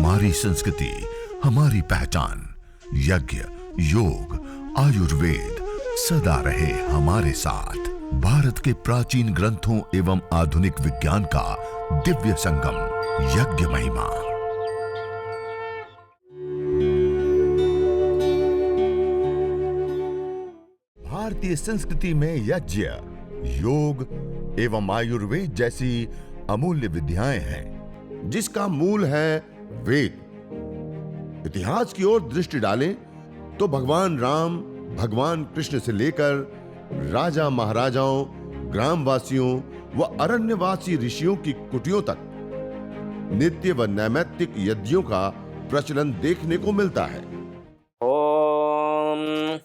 हमारी संस्कृति, हमारी पहचान। यज्ञ, योग, आयुर्वेद सदा रहे हमारे साथ। भारत के प्राचीन ग्रंथों एवं आधुनिक विज्ञान का दिव्य संगम, यज्ञ महिमा। भारतीय संस्कृति में यज्ञ, योग एवं आयुर्वेद जैसी अमूल्य विद्याएं हैं, जिसका मूल है वेद। इतिहास की ओर दृष्टि डालें तो भगवान राम, भगवान कृष्ण से लेकर राजा महाराजाओं, ग्रामवासियों व अरण्यवासी ऋषियों की कुटियों तक नित्य व नैमित्तिक यज्ञों का प्रचलन देखने को मिलता है। ओम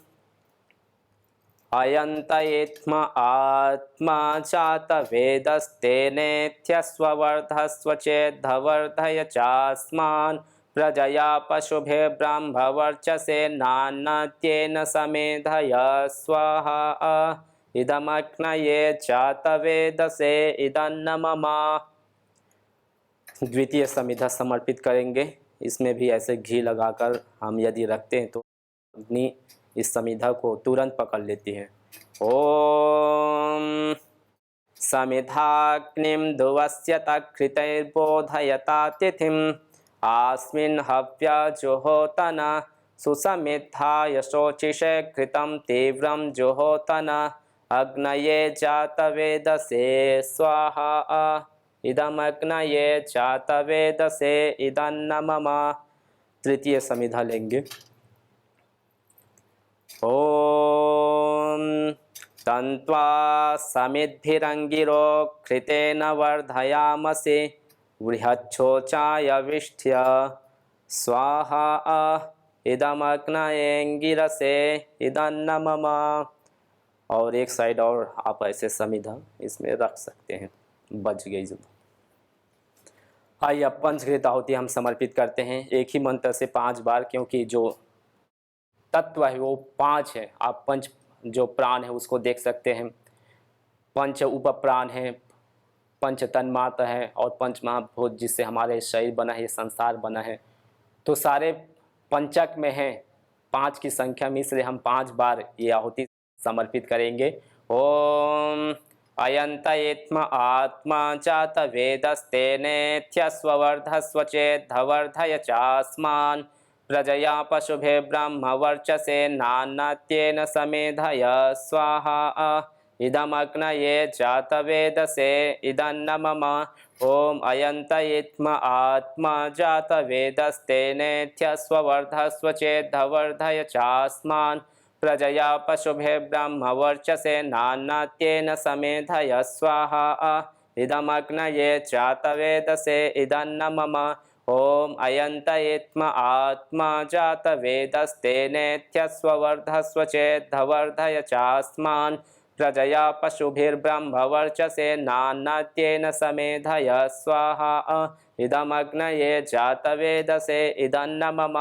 अयंतयेत्म आत्मा चात वेदस्तेनेत्यस्वर्धस्व चेद्धवर्धय चास्मान् प्रजया पशुभे ब्रह्मवर्चसे नान्यत्येन समेधय स्वाहा इदमग्नये चातवेदसे इदन्न मम। द्वितीय समिधा समर्पित करेंगे। इसमें भी ऐसे घी लगाकर हम यदि रखते हैं तो अग्नि इस समिधा को तुरंत पकड़ लेती है। ओम समिधाग्निं धुवस्य तकृतैर्बोधयता तिथिम् आस्मिन् हव्या जुहोतन सुसमिद्धाय शोचिषे घृतं तीव्रं जुहोतन अग्नये जातवेदसे स्वाहा इदमग्नये जातवेदसे इदन्न मम। तृतीय समिधा लेंगे। ओम तन्त्वा समिद्भिरङ्गिरो घृतेन वर्धयामसि बृहच्छोचाय विष्ठ्य स्वाहा इदमग्नयेऽङ्गिरसे इदन्न मम। और एक साइड और आप ऐसे समिधा इसमें रख सकते हैं। बच गई जो। आइए अब पंचघृत आहुति हम समर्पित करते हैं एक ही मंत्र से 5 बार, क्योंकि जो तत्व है वो 5 है। आप पंच जो प्राण है उसको देख सकते हैं। पंच उप प्राण है, पंच तन्मात्र है और पंच महाभूत जिससे हमारे शरीर बना है, ये संसार बना है। तो सारे पंचक में हैं 5 की संख्या में, इसलिए हम 5 बार ये आहुति समर्पित करेंगे। ओम अयंतयेत्म आत्मा जात वेदस्तेनेत्यस्वर्धस्व चेद्धवर्धय चास्मान् प्रजया पशुभे ब्रह्मवर्चसे नान्यत्येन समेधय स्वाहा इदमग्नये जातवेदसे इदन्न मम। ओम अयंतयेत्म आत्मा जातवेदस्तेनेत्यस्वर्धस्व चेद्धवर्धय चास्मान् प्रजया पशुभे ब्रह्मवर्चसे नान्यत्येन समेधय स्वाहा इदमग्नये जातवेदसे इदन्न मम। ओम अयंतयेत्म आत्मा जातवेदस्तेनेत्यस्वर्धस्व चेद्धवर्धय चास्मान् प्रजया पशुभिर्ब्रह्मवर्चसे नान्यत्येन समेधय स्वाहा इदमग्नये जातवेदसे इदन्न मम।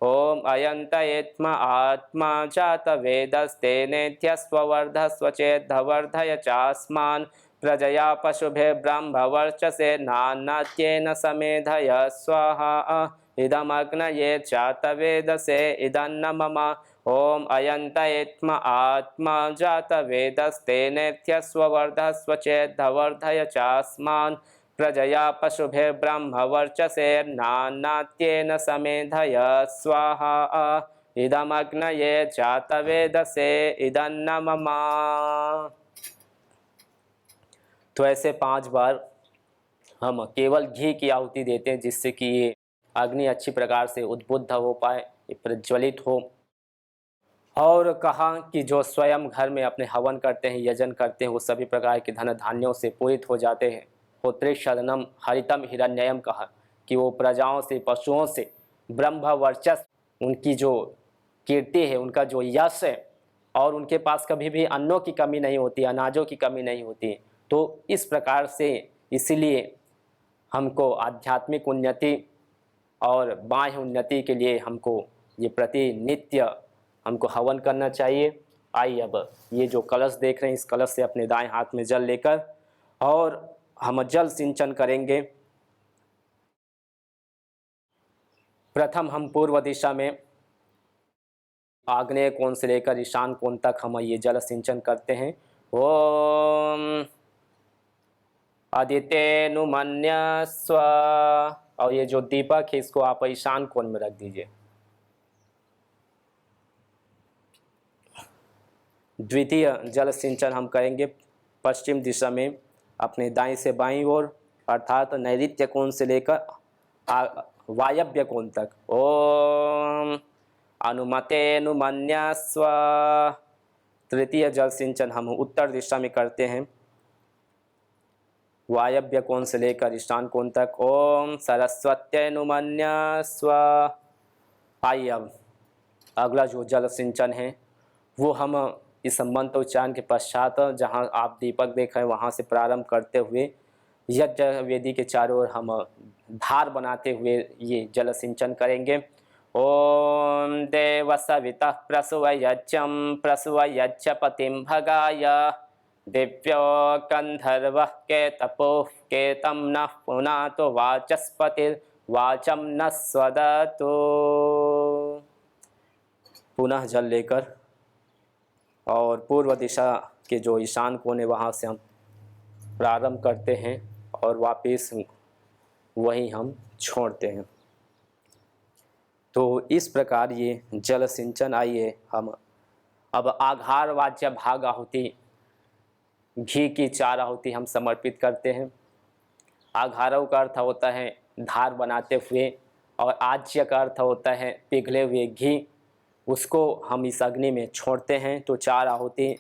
ओम अयंतयेत्म आत्मा जातवेदस्तेनेत्यस्वर्धस्व चेद्धवर्धय चास्मान् प्रजया पशुभे ब्रह्मवर्चसे नान्यत्येन समेधय स्वाहा इदमग्नये जातवेदसे इदन्न मम। ओम अयंतयेत्म आत्मा जातवेदस्तेनेत्यस्वर्धस्व चेद्धवर्धय चास्मान् प्रजया पशुभे ब्रह्मवर्चसे नान्यत्येन समेधय स्वाहा इदमग्नये जातवेदसे इदन्न मम। तो ऐसे 5 बार हम केवल घी की आहुति देते हैं, जिससे कि ये अग्नि अच्छी प्रकार से उद्बुद्ध हो पाए, प्रज्वलित हो। और कहा कि जो स्वयं घर में अपने हवन करते हैं, यजन करते हैं, वो सभी प्रकार के धन धान्यों से पूरित हो जाते हैं। होत्रे शरणम हरितम हिरण्ययम कहा कि वो प्रजाओं से, पशुओं से ब्रह्म वर्चस्व, उनकी जो कीर्ति है, उनका जो यश है, और उनके पास कभी भी अन्नों की कमी नहीं होती, अनाजों की कमी नहीं होती। तो इस प्रकार से इसीलिए हमको आध्यात्मिक उन्नति और बाह्य उन्नति के लिए हमको ये प्रतिनित्य हमको हवन करना चाहिए। आइए अब ये जो कलश देख रहे हैं, इस कलश से अपने दाएं हाथ में जल लेकर और हम जल सिंचन करेंगे। प्रथम हम पूर्व दिशा में आग्नेय कोण से लेकर ईशान कोण तक हम ये जल सिंचन करते हैं। ओम आदित्येनुमन्यस्व। और ये जो दीपक है इसको आप ईशान कोण में रख दीजिए। द्वितीय जल सिंचन हम करेंगे पश्चिम दिशा में अपने दाईं से बाईं ओर, अर्थात नैऋत्य कोण से लेकर वायव्य कोण तक। ओम अनुमतेनुमन्यस्व। तृतीय जल सिंचन हम उत्तर दिशा में करते हैं, वायव्य कोण से लेकर ईशान कोण तक। ओम सरस्वत्यनुमन्यस्व। आइए अब अगला जो जल सिंचन है वो हम इस मंत्र उच्चारण के पश्चात जहां आप दीपक देख रहे हैं वहां से प्रारंभ करते हुए यज्ञ वेदी के चारों ओर हम धार बनाते हुए ये जल सिंचन करेंगे। ओम देव सविता प्रसुवयज्ञं प्रसुवयज्ञपतिं भगाय दिव्यो गंधर्व केतपोः केतं नः पुनातो वाचस्पतिर्वाचं न स्वदतु। पुनः जल लेकर और पूर्व दिशा के जो ईशान कोण है वहाँ से हम प्रारंभ करते हैं और वापस वहीं हम छोड़ते हैं। तो इस प्रकार ये जल सिंचन। आइए हम अब आघार वाच्य भाग आहुति, घी की 4 आहुति हम समर्पित करते हैं। आघारव का अर्थ होता है धार बनाते हुए और आज्य का अर्थ होता है पिघले हुए घी, उसको हम इस अग्नि में छोड़ते हैं। तो 4 आहुति।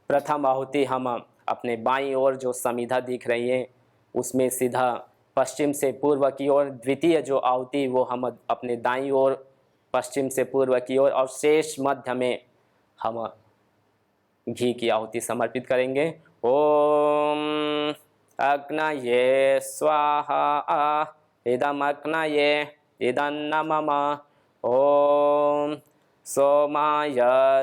प्रथम आहुति हम अपने बाईं ओर जो समिधा दिख रही है उसमें सीधा पश्चिम से पूर्व की ओर। द्वितीय जो आहुति वो हम अपने दाईं ओर पश्चिम से पूर्व की ओर, और शेष मध्य में हम घी की आहुति समर्पित करेंगे। ओम अग्नये स्वाहा इदम अग्नये इदन्न मम। ओम सोमाय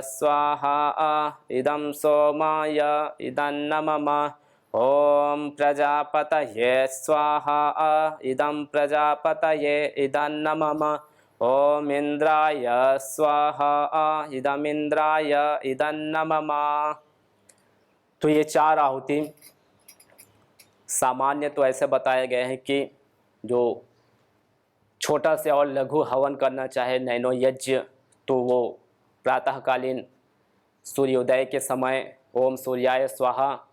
स्वाहा इदं सोमाय इदन्न मम। ओम प्रजापतये स्वाहा इदं प्रजापतये इदन्न मम। ओम इंद्राय स्वाहा इदम इंद्राय इदन्न मम। तो ये 4 आहुति सामान्य तो ऐसे बताए गए हैं कि जो छोटा से और लघु हवन करना चाहे नैनो यज्ञ तो वो प्रातःकालीन सूर्योदय के समय ओम सूर्याय स्वाहा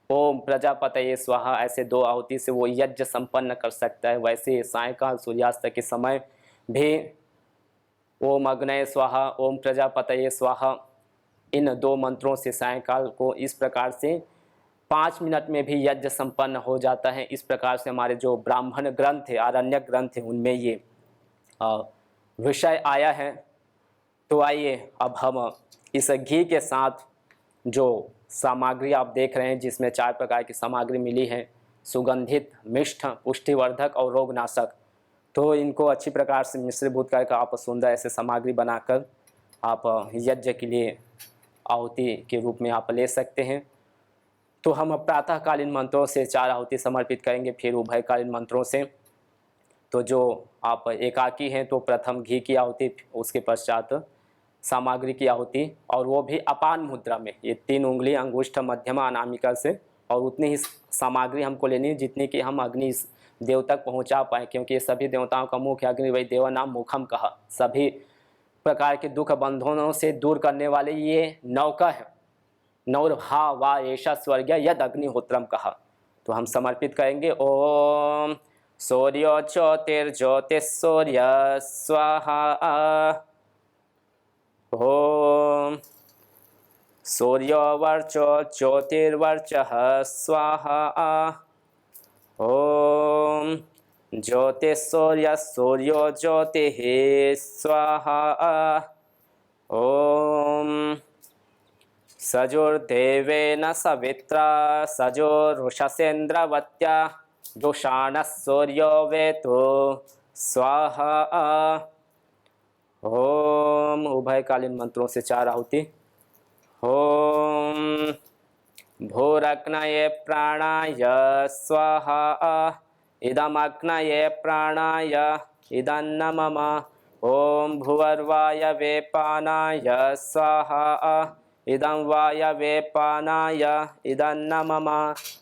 ओम प्रजापतये स्वाहा ऐसे 2 आहुति से वो यज्ञ संपन्न कर सकता है। वैसे सायंकाल सूर्यास्त के समय भी ओम अग्नये स्वाहा ओम प्रजापतये स्वाहा इन 2 मंत्रों से सायंकाल को इस प्रकार से 5 मिनट में भी यज्ञ संपन्न हो जाता है। इस प्रकार से हमारे जो ब्राह्मण ग्रंथ है, आरण्यक ग्रंथ है, उनमें ये विषय आया है। तो आइए अब हम इस घी के साथ जो सामग्री आप देख रहे हैं जिसमें 4 प्रकार की सामग्री मिली है, सुगंधित, मिष्ठ, पुष्टिवर्धक और रोगनाशक, तो इनको अच्छी प्रकार से मिश्रीभूत करके आप सुंदर ऐसे सामग्री बनाकर आप यज्ञ के लिए आहुति के रूप में आप ले सकते हैं। तो हम प्रातःकालीन मंत्रों से 4 आहुति समर्पित करेंगे, फिर उभयकालीन मंत्रों से। तो जो आप एकाकी हैं तो प्रथम घी की आहुति, उसके पश्चात सामग्री की आहुति, और वो भी अपान मुद्रा में, ये 3 उंगली अंगुष्ठ मध्यमा अनामिका से, और उतनी ही सामग्री हमको लेनी है जितनी कि हम अग्नि देव तक पहुंचा पाए, क्योंकि ये सभी देवताओं का मुख्य अग्नि वही देव नाम मुखम कहा। सभी प्रकार के दुख बंधनों से दूर करने वाले ये नौका है। नौर्हा वा एषा स्वर्गीय यद अग्निहोत्रम कहा। तो हम समर्पित करेंगे। ओम सूर्यो ज्योतिर्ज्योतिषूर्य स्वाहा। ओम सूर्यो वर्चो ज्योतिर्वर्चः स्वाहा। ओम ज्योतिषूर्य सूर्यो ज्योतिः स्वाहा। ओम सजुर्देवेन सवित्रा सजुरुषसेन्द्रवत्या दुषाणः सूर्यो वेतो स्वाहा। ओम उभयकालीन मंत्रों से 4 आहुति। ओम भूरग्नये प्राणाय स्वाहा इदमग्नये प्राणाय इदन्न मम। ॐ भुवर्वायवे पानाय स्वाहा इदं वायवे पानाय इदं न मम।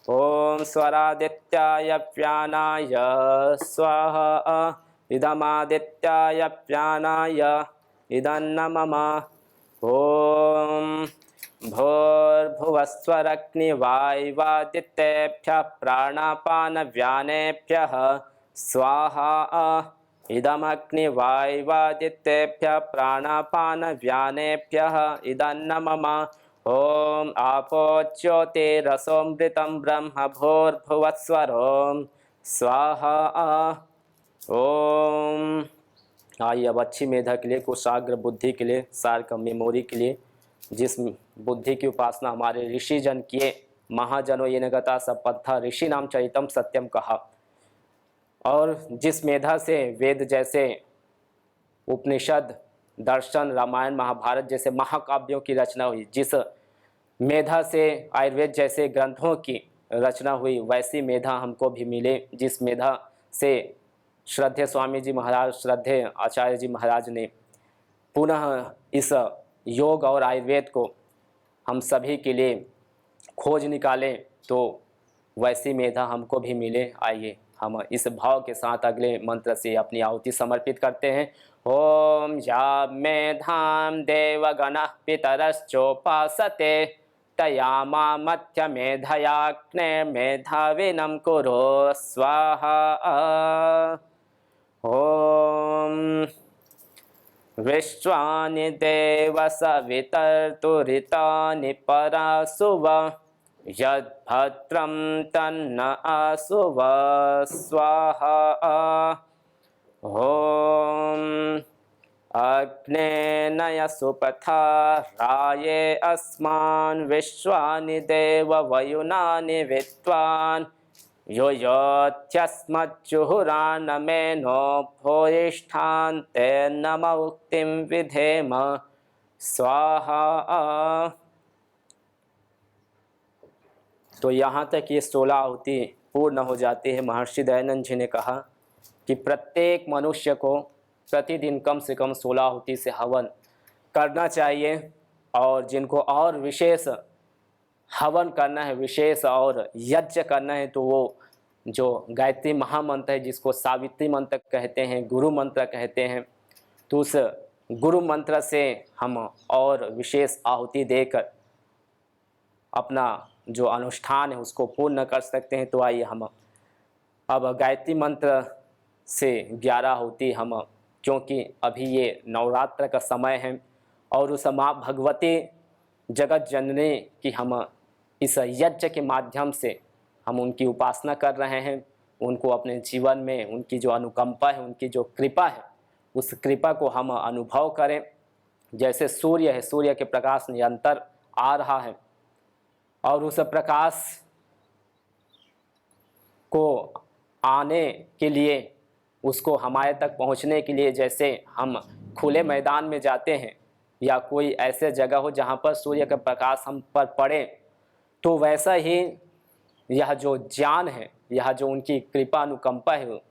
ॐ स्वरादित्याय प्यानाय स्वाहा इदमादित्याय प्यानाय इदं न मम। ॐ भूर्भुवस्वरग्निवायुवादित्येभ्यः प्राणापानव्यानेभ्यः स्वाहा इदमग्निवायुवादित्येभ्यः प्राणापानव्यानेभ्यः इदं न मम। ॐ आपो ज्योतिरसोमृतं ब्रह्म भूर्भुवस्वरों स्वाहा। ओम। आइए अब अच्छी मेधा के लिए, कुशाग्र बुद्धि के लिए, सार का मेमोरी के लिए, जिस बुद्धि की उपासना हमारे ऋषि जन किए, महाजनों ये नगता सपत्था ऋषि नाम चरितम सत्यम कहा, और जिस मेधा से वेद जैसे उपनिषद, दर्शन, रामायण, महाभारत जैसे महाकाव्यों की रचना हुई, जिस मेधा से आयुर्वेद जैसे ग्रंथों की रचना हुई, वैसी मेधा हमको भी मिले, जिस मेधा से श्रद्धेय स्वामी जी महाराज, श्रद्धेय आचार्य जी महाराज ने पुनः इस योग और आयुर्वेद को हम सभी के लिए खोज निकालें, तो वैसी मेधा हमको भी मिले। आइए हम इस भाव के साथ अगले मंत्र से अपनी आहुति समर्पित करते हैं। ओम या मेधाम देवगणः पितरश्चोपासते तयामा मध्य मेधयाग्ने मेधाविनं कुरु स्वाहा। ओम विश्वानि देव सवितर्तुरितानि परासुव यद्भद्रं तन्न आसुव स्वाहा। ओम अग्नेनय सुपथा राये अस्मान् विश्वानि देव वयुनानि विद्वान् योऽध्यस्मज्जुहुरानमेनो भूयिष्ठान्ते नम उक्तिं विधेम स्वाहा। तो यहाँ तक ये 16 आहुति पूर्ण हो जाती है। महर्षि दयानंद जी ने कहा कि प्रत्येक मनुष्य को प्रतिदिन कम से कम 16 आहुति से हवन करना चाहिए, और जिनको और विशेष हवन करना है, विशेष और यज्ञ करना है, तो वो जो गायत्री महामंत्र है, जिसको सावित्री मंत्र कहते हैं, गुरु मंत्र कहते हैं, तो उस गुरु मंत्र से हम और विशेष आहुति देकर अपना जो अनुष्ठान है उसको पूर्ण कर सकते हैं। तो आइए हम अब गायत्री मंत्र से 11 आहुति हम, क्योंकि अभी ये नवरात्र का समय है और उस माँ भगवती जगत जननी की हम इस यज्ञ के माध्यम से हम उनकी उपासना कर रहे हैं, उनको अपने जीवन में उनकी जो अनुकंपा है, उनकी जो कृपा है, उस कृपा को हम अनुभव करें। जैसे सूर्य है, सूर्य के प्रकाश निरंतर आ रहा है, और उस प्रकाश को आने के लिए, उसको हमारे तक पहुंचने के लिए, जैसे हम खुले मैदान में जाते हैं या कोई ऐसे जगह हो जहां पर सूर्य का प्रकाश हम पर पड़े, तो वैसा ही यह जो ज्ञान है, यह जो उनकी कृपा अनुकंपा है,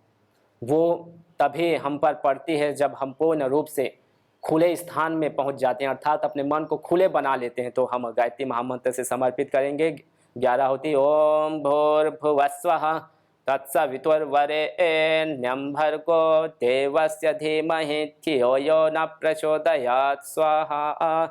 वो तभी हम पर पड़ती है जब हम पूर्ण रूप से खुले स्थान में पहुंच जाते हैं, अर्थात अपने मन को खुले बना लेते हैं। तो हम गायत्री महामंत्र से समर्पित करेंगे 11 आहुति। ओम भूर्भुवस्वः तत्सवितुर्वरेण्यं भर्गो देवस्य धीमहि धियो यो न प्रचोदयात् स्वाहा।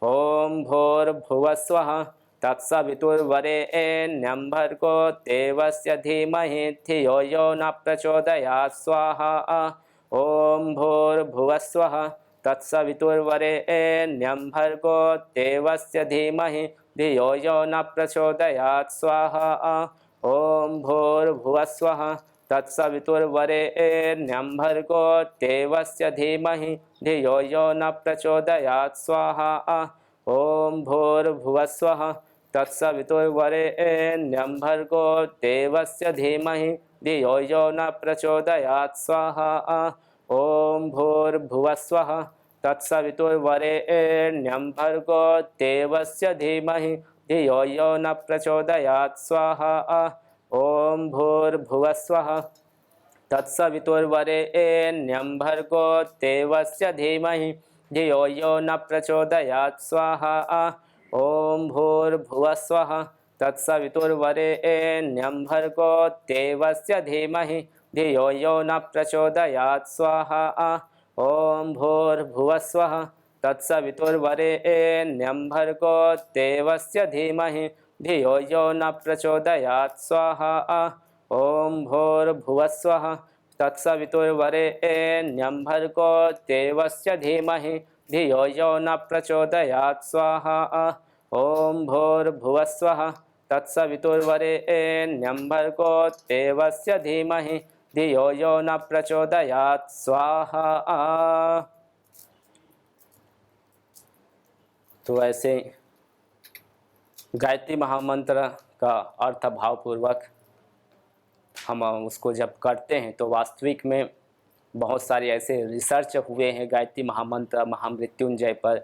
ओम भूर्भुवस्वः तत्सवितुर्वरेण्यं भर्गो देवस्य धीमहि धियो यो न प्रचोदयात् स्वाहा। ओम भूर्भुवस्वः तत्सवितुर्वरेण्यं भर्गो देवस्य धीमहि धियो यो न प्रचोदयात् स्वाहा। ओम भूर्भुवस्वः तत्सवितुर्वरेण्यं भर्गो देवस्य धीमहि धियो यो न प्रचोदयात् स्वाहा। ओम भूर्भुवस्वः तत्सवितुर्वरेण्यं भर्गो देवस्य धीमहि धियो यो न प्रचोदयात् स्वाहा। ओम भूर्भुवस्वः तत्सवितुर्वरेण्यं भर्गो देवस्य धीमहि धियो यो न प्रचोदयात् स्वाहा। ओम भूर्भुवस्वः तत्सवितुर्वरेण्यं भर्गो देवस्य धीमहि धियो यो न प्रचोदयात् स्वाहा। ओम भूर्भुवः स्वः तत्सवितुर्वरेण्यं भर्गो देवस्य धीमहि धियो यो न प्रचोदयात् स्वाहा। ओम भूर्भुवः स्वः तत्सवितुर्वरेण्यं भर्गो देवस्य धीमहि धियो यो न प्रचोदयात् स्वाहा। ओम भूर्भुवः स्वः तत्सवितुर्वरेण्यं भर्गो देवस्य धीमहि धियो यो न प्रचोदयात् स्वाहा। ओम भूर्भुवः स्वः तत्सवितुर्वरेण्यं भर्गो देवस्य धीमहि धियो यो न प्रचोदयात् स्वाहा। तो ऐसे गायत्री महामंत्र का अर्थ भावपूर्वक हम उसको जब करते हैं तो वास्तविक में बहुत सारे ऐसे रिसर्च हुए हैं गायत्री महामंत्र महामृत्युंजय पर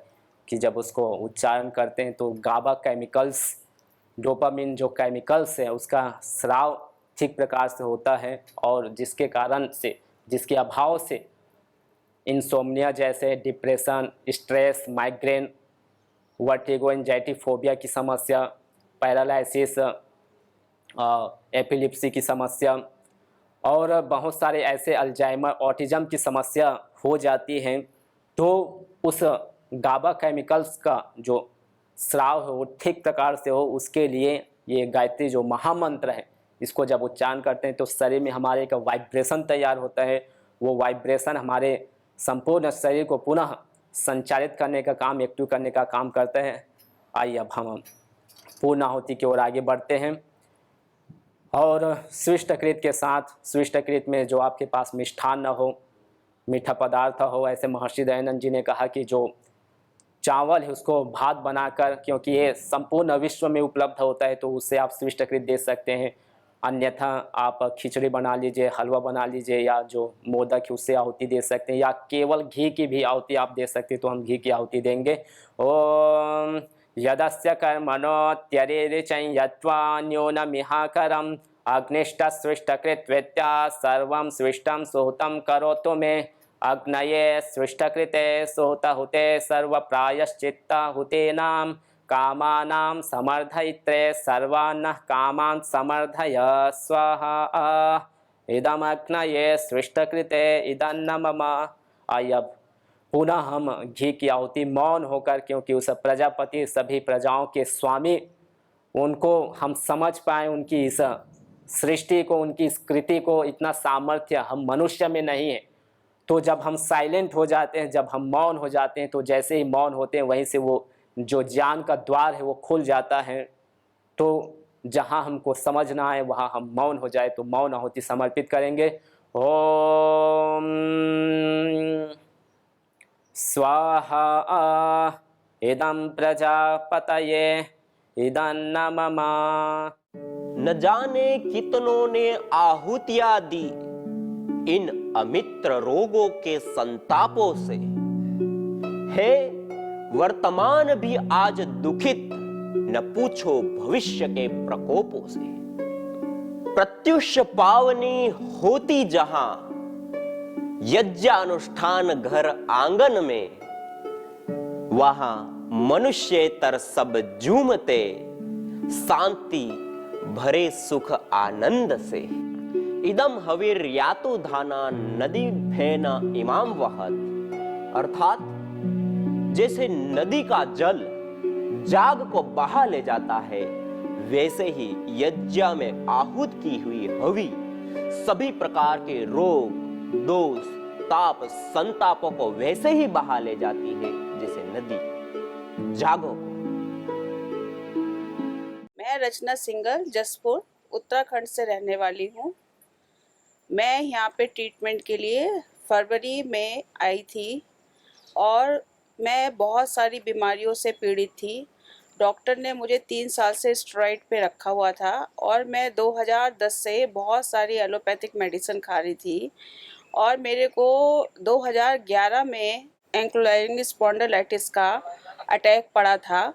कि जब उसको उच्चारण करते हैं तो गाबा केमिकल्स डोपामिन जो केमिकल्स है उसका स्राव ठीक प्रकार से होता है और जिसके कारण से जिसके अभाव से इंसोम्निया जैसे depression stress migraine vertigo anxiety phobia की समस्या पैरालिसिस एपिलिप्सी की समस्या और बहुत सारे ऐसे अल्जाइमर ऑटिज्म की समस्या हो जाती हैं। तो उस गाबा केमिकल्स का जो स्राव है वो ठीक प्रकार से हो उसके लिए ये गायत्री जो महामंत्र है इसको जब उच्चारण करते हैं तो शरीर में हमारे एक वाइब्रेशन तैयार होता है। वो वाइब्रेशन हमारे संपूर्ण शरीर को पुनः संचालित करने का काम एक्टिव करने का काम करते हैं। आइए अब हम पूर्णाहुति की ओर आगे बढ़ते हैं और स्विष्टकृत के साथ स्विष्टकृत में जो आपके पास मिष्ठान न हो मीठा पदार्थ हो ऐसे महर्षि दयानंद जी ने कहा कि जो चावल है उसको भात बनाकर क्योंकि ये संपूर्ण विश्व में उपलब्ध होता है तो उससे आप स्विष्टकृत दे सकते हैं। अन्यथा आप खिचड़ी बना लीजिए हलवा बना लीजिए या जो मोदक है उससे आहुति दे सकते हैं या केवल घी की भी आहुति आप दे सकते हैं तो हम घी की आहुति देंगे। ओम यदस्य कर्मणो त्यरेरिचयत्वान्यो न मिहाकरम अग्निष्ठ स्विष्टकृत्वेत्या सर्वं स्विष्टं सुहृतं करोतु मे अग्नये स्विष्टकृते सुहृतहुते सर्वप्रायश्चित्ताहुतीनां कामानां समर्धयित्रे सर्वान् कामान् समर्धय स्वाहा। इदमग्नये स्विष्टकृते इदन्न मम। आइए अब पुनः हम घी की आहुति मौन होकर क्योंकि उस प्रजापति सभी प्रजाओं के स्वामी उनको हम समझ पाए उनकी इस सृष्टि को उनकी इस कृति को इतना सामर्थ्य हम मनुष्य में नहीं है। तो जब हम साइलेंट हो जाते हैं जब हम मौन हो जाते हैं तो जैसे ही मौन होते हैं वहीं से वो जो ज्ञान का द्वार है वो खुल जाता है। तो जहाँ हमको समझना है वहाँ हम मौन हो जाए तो मौन आहुति समर्पित करेंगे। ओम स्वाहा इदं प्रजापतये इदन्न मम। न जाने कितनों ने आहुतियां दी इन अमित्र रोगों के संतापों से, है वर्तमान भी आज दुखित न पूछो भविष्य के प्रकोपों से। प्रत्युष पावनी होती जहां यज्ञानुष्ठान घर आंगन में, वहां मनुष्येतर सब झूमते शांति भरे सुख आनंद से। इदम हवीर यातु धाना नदी भेना इमाम वहत, अर्थात जैसे नदी का जल जाग को बहा ले जाता है वैसे ही यज्ञ में आहूत की हुई हवि सभी प्रकार के रोग दोष ताप संतापों को वैसे ही बहा ले जाती है जैसे नदी जागो। मैं रचना सिंगल जसपुर उत्तराखंड से रहने वाली हूँ। मैं यहाँ पे ट्रीटमेंट के लिए फरवरी में आई थी और मैं बहुत सारी बीमारियों से पीड़ित थी। डॉक्टर ने मुझे 3 साल से स्टेरॉइड पे रखा हुआ था और मैं 2010 से बहुत सारी एलोपैथिक मेडिसिन खा रही थी और मेरे को 2011 में एंक्लोलाइटिंग स्पॉन्डिलाइटिस का अटैक पड़ा था।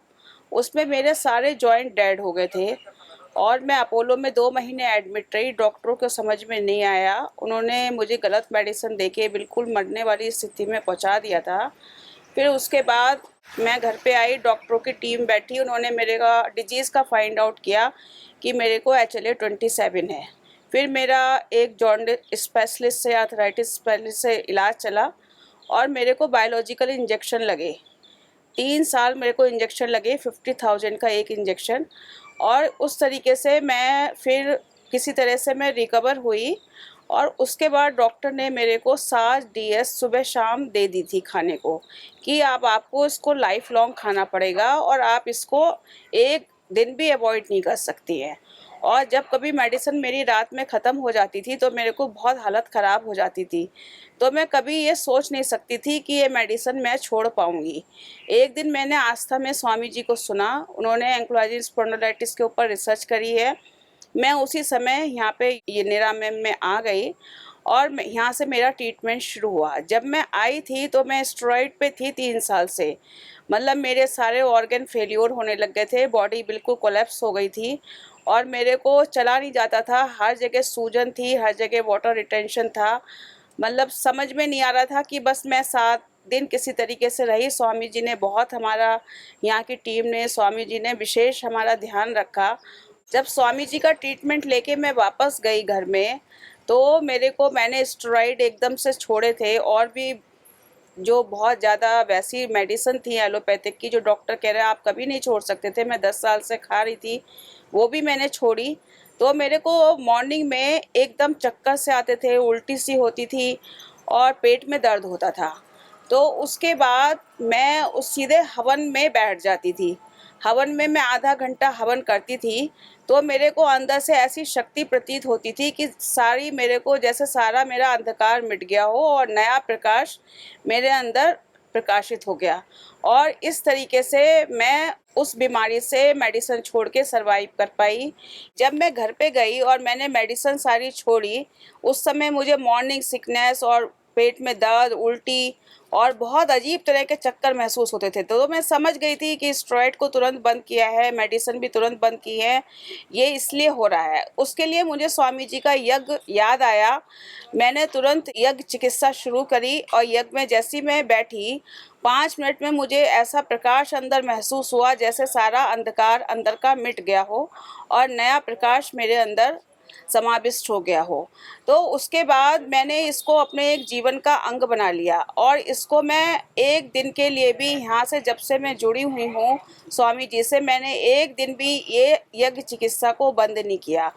उसमें मेरे सारे जॉइंट डेड हो गए थे और मैं अपोलो में 2 महीने एडमिट रही। डॉक्टरों को समझ में नहीं आया, उन्होंने मुझे गलत मेडिसिन देके बिल्कुल मरने वाली स्थिति में पहुंचा दिया था। फिर उसके बाद मैं घर पे आई, डॉक्टरों की टीम बैठी, उन्होंने मेरे का डिजीज़ का फाइंड आउट किया कि मेरे को HLA-27 है। फिर मेरा एक जॉन्डिस स्पेशलिस्ट से, आर्थराइटिस स्पेशलिस्ट से इलाज चला और मेरे को बायोलॉजिकल इंजेक्शन लगे। 3 साल मेरे को इंजेक्शन लगे, 50,000 का एक इंजेक्शन। और उस तरीके से मैं फिर किसी तरह से मैं रिकवर हुई। और उसके बाद डॉक्टर ने मेरे को 7 DS सुबह शाम दे दी थी खाने को, कि आपको इसको लाइफ लॉन्ग खाना पड़ेगा और आप इसको एक दिन भी अवॉइड नहीं कर सकती हैं। और जब कभी मेडिसिन मेरी रात में ख़त्म हो जाती थी तो मेरे को बहुत हालत ख़राब हो जाती थी, तो मैं कभी ये सोच नहीं सकती थी कि ये मेडिसिन मैं छोड़ पाऊँगी। एक दिन मैंने आस्था में स्वामी जी को सुना, उन्होंने एंक्लोलाइटिस स्पॉन्डिलाइटिस के ऊपर रिसर्च करी है। मैं उसी समय यहाँ पे ये निरामयम में आ गई और यहाँ से मेरा ट्रीटमेंट शुरू हुआ। जब मैं आई थी तो मैं स्टेरॉइड पे थी 3 साल से, मतलब मेरे सारे ऑर्गन फेल्योर होने लग गए थे, बॉडी बिल्कुल कोलैप्स हो गई थी और मेरे को चला नहीं जाता था। हर जगह सूजन थी, हर जगह वाटर रिटेंशन था, मतलब समझ में नहीं आ रहा था कि बस मैं 7 दिन किसी तरीके से रही। स्वामी जी ने बहुत, हमारा यहाँ की टीम ने, स्वामी जी ने विशेष हमारा ध्यान रखा। जब स्वामी जी का ट्रीटमेंट लेके मैं वापस गई घर में तो मैंने स्टेरॉइड एकदम से छोड़े थे और भी जो बहुत ज़्यादा वैसी मेडिसिन थी एलोपैथिक की जो डॉक्टर कह रहे हैं आप कभी नहीं छोड़ सकते थे, मैं 10 साल से खा रही थी, वो भी मैंने छोड़ी। तो मेरे को मॉर्निंग में एकदम चक्कर से आते थे, उल्टी सी होती थी और पेट में दर्द होता था। तो उसके बाद मैं उस सीधे हवन में बैठ जाती थी। हवन में मैं आधा घंटा हवन करती थी तो मेरे को अंदर से ऐसी शक्ति प्रतीत होती थी कि सारी मेरे को जैसे सारा मेरा अंधकार मिट गया हो और नया प्रकाश मेरे अंदर प्रकाशित हो गया। और इस तरीके से मैं उस बीमारी से मेडिसिन छोड़ के सरवाइव कर पाई। जब मैं घर पे गई और मैंने मेडिसिन सारी छोड़ी, उस समय मुझे मॉर्निंग सिकनेस और पेट में दर्द, उल्टी और बहुत अजीब तरह के चक्कर महसूस होते थे। तो मैं समझ गई थी कि स्टेरॉइड को तुरंत बंद किया है, मेडिसिन भी तुरंत बंद की है, ये इसलिए हो रहा है। उसके लिए मुझे स्वामी जी का यज्ञ याद आया। मैंने तुरंत यज्ञ चिकित्सा शुरू करी और यज्ञ में जैसी मैं बैठी 5 मिनट में मुझे ऐसा प्रकाश अंदर महसूस हुआ जैसे सारा अंधकार अंदर का मिट गया हो और नया प्रकाश मेरे अंदर समाविष्ट हो गया हो। तो उसके बाद मैंने इसको अपने एक जीवन का अंग बना लिया और इसको मैं एक दिन के लिए भी, यहाँ से जब से मैं जुड़ी हुई हूँ स्वामी जी से, मैंने एक दिन भी ये यज्ञ चिकित्सा को बंद नहीं किया।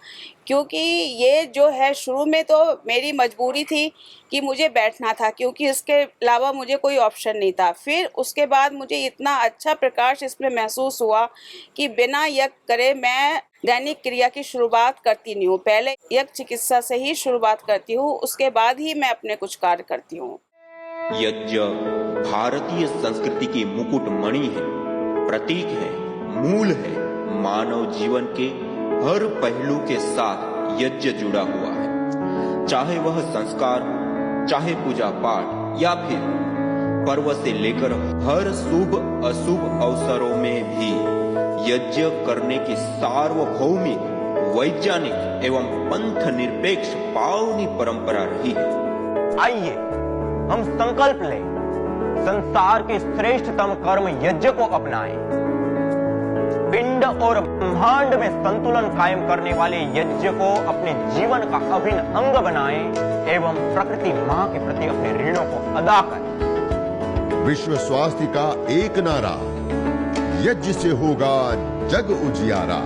क्योंकि ये जो है शुरू में तो मेरी मजबूरी थी कि मुझे बैठना था, क्योंकि इसके अलावा मुझे कोई ऑप्शन नहीं था। फिर उसके बाद मुझे इतना अच्छा प्रकाश इसमें महसूस हुआ कि बिना यज्ञ करे मैं दैनिक क्रिया की शुरुआत करती नहीं हूँ। पहले यज्ञ चिकित्सा से ही शुरुआत करती हूँ, उसके बाद ही मैं अपने कुछ कार्य करती हूँ। यज्ञ भारतीय संस्कृति की मुकुट मणि है, प्रतीक है, मूल है। मानव जीवन के हर पहलू के साथ यज्ञ जुड़ा हुआ है, चाहे वह संस्कार, चाहे पूजा पाठ या फिर पर्व से लेकर हर शुभ अशुभ अवसरों में भी यज्ञ करने की सार्वभौमिक, वैज्ञानिक एवं पंथ निरपेक्ष पावनी परंपरा रही है। आइए हम संकल्प लें, संसार के श्रेष्ठतम कर्म यज्ञ को अपनाएं। पिंड और ब्रह्मांड में संतुलन कायम करने वाले यज्ञ को अपने जीवन का अभिन्न अंग बनाएं एवं प्रकृति मां के प्रति अपने ऋणों को अदा करें। विश्व स्वास्थ्य का एक नारा, यज्ञ से होगा जग उजियारा।